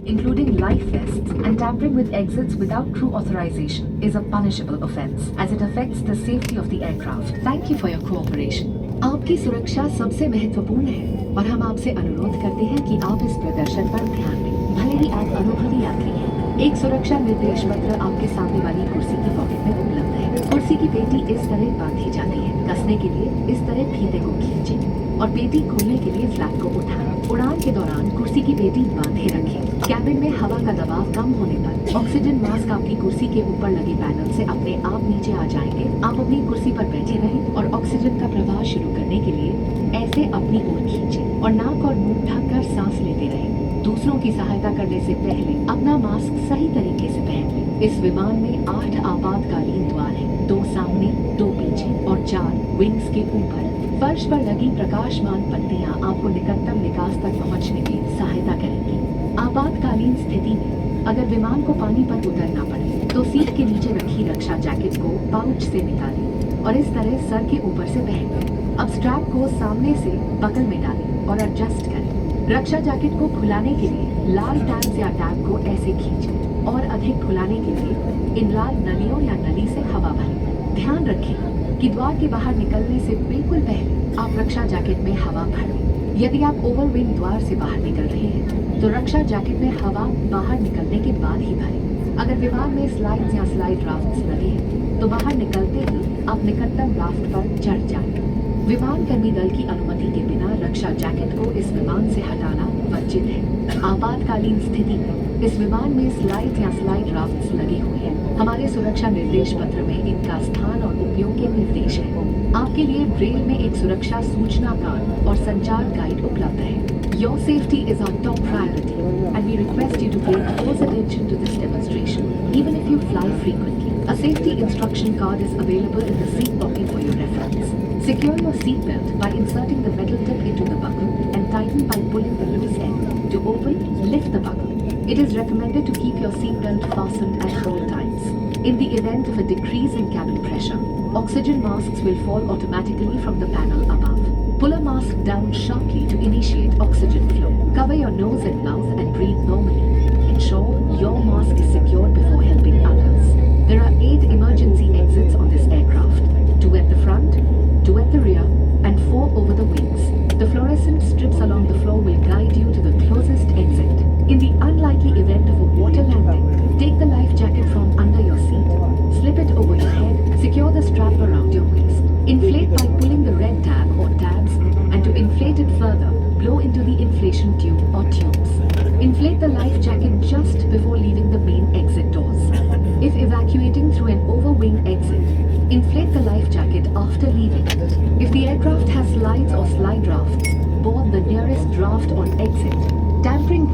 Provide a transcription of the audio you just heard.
including life vests and tampering with exits without crew authorization, is a punishable offence as it affects the safety of the aircraft. Thank you for your cooperation. आपकी सुरक्षा सबसे महत्वपूर्ण है और हम आपसे अनुरोध करते हैं कि आप इस प्रदर्शन पर ध्यान दें। भले ही आप अनुभवी यात्री हैं, एक सुरक्षा निर्देश पत्र आपके सामने वाली कुर्सी की पॉकेट में उपलब्ध है। कुर्सी की पेटी इस तरह बांधी जाती है। कसने के लिए इस तरह फीते को खींचें और पेटी खोलने के लिए फ्लैप को उठाएं। उड़ान के दौरान कुर्सी की पेटी बांधे रखें। कैबिन में हवा का दबाव कम होने पर ऑक्सीजन मास्क आपकी कुर्सी के ऊपर लगे पैनल से अपने आप नीचे आ जाएंगे। आप अपनी कुर्सी पर बैठे रहें और ऑक्सीजन का प्रवाह शुरू करने के लिए ऐसे अपनी ओर खींचें और नाक और मुंह ढककर सांस लेते रहें। दूसरों की सहायता करने से पहले अपना मास्क सही तरीके से पहन लें। इस विमान में 8 आपातकालीन द्वार हैं, 2 सामने, 2 पीछे और 4 विंग्स के ऊपर। फर्श पर लगी प्रकाशमान पट्टियां आपको निकटतम निकास तक पहुंचने में सहायता करेंगी। आपातकालीन स्थिति में अगर विमान को पानी पर उतरना पड़े तो सीट के नीचे रखी रक्षा जैकेट को पाउच से निकालें और इस तरह सर के ऊपर से पहन लें। अब स्ट्रैप को सामने से बकल में डालें और एडजस्ट करें। रक्षा जैकेट को खुलाने के लिए लाल टैब या टैब को ऐसे खींचें और अधिक खुलाने के लिए इन लाल नलियों या नली से हवा भरें। ध्यान रखें कि द्वार के बाहर निकलने से बिल्कुल पहले आप रक्षा जैकेट में हवा भर लें। यदि आप ओवरविंग द्वार से बाहर निकल रहे हैं तो रक्षा जैकेट में हवा बाहर निकलने के बाद ही भरें। अगर विमान में स्लाइड्स या स्लाइड राफ्ट्स लगे हैं तो बाहर निकलते ही आप निकटतम राफ्ट पर चढ़ जाएं। विमान कर्मी दल की अनुमति के बिना रक्षा जैकेट को इस विमान से हटाना वर्जित है। आपातकालीन स्थिति में इस विमान में स्लाइड या स्लाइड राफ्ट्स लगे हुए हैं। हमारे सुरक्षा निर्देश पत्र में इनका स्थान और उपयोग के निर्देश हैं। आपके लिए ब्रेल में एक सुरक्षा सूचना कार्ड और संचार गाइड उपलब्ध है। Your safety is our top priority, and we request you to pay close attention to this demonstration, even if you fly frequently. A safety instruction card is available in the seat pocket for your reference. Secure your seat belt by inserting the metal tip into the buckle and tighten by pulling the loose end. To open, lift the buckle. It is recommended to keep your seat belt fastened at all times. In the event of a decrease in cabin pressure, oxygen masks will fall automatically from the panel above. Pull a mask down sharply to initiate oxygen flow. Cover your nose and mouth and breathe normally. Ensure your mask is secured before helping others. There are 8 emergency exits on this aircraft. 2 at the front, 2 at the rear, and 4 over the wings. The fluorescent strips along the floor will guide you to the closest exit. In the unlikely event of a water landing, take the life jacket from under your seat, slip it over your head, secure the strap around your waist. Inflate by pulling the red tab or tabs, and to inflate it further, blow into the inflation tube or tubes. Inflate the life jacket just before leaving the main exit doors. If evacuating through an overwing exit, inflate the life jacket after leaving. If the aircraft has slides or slide rafts, board the nearest draft on exit. Tampering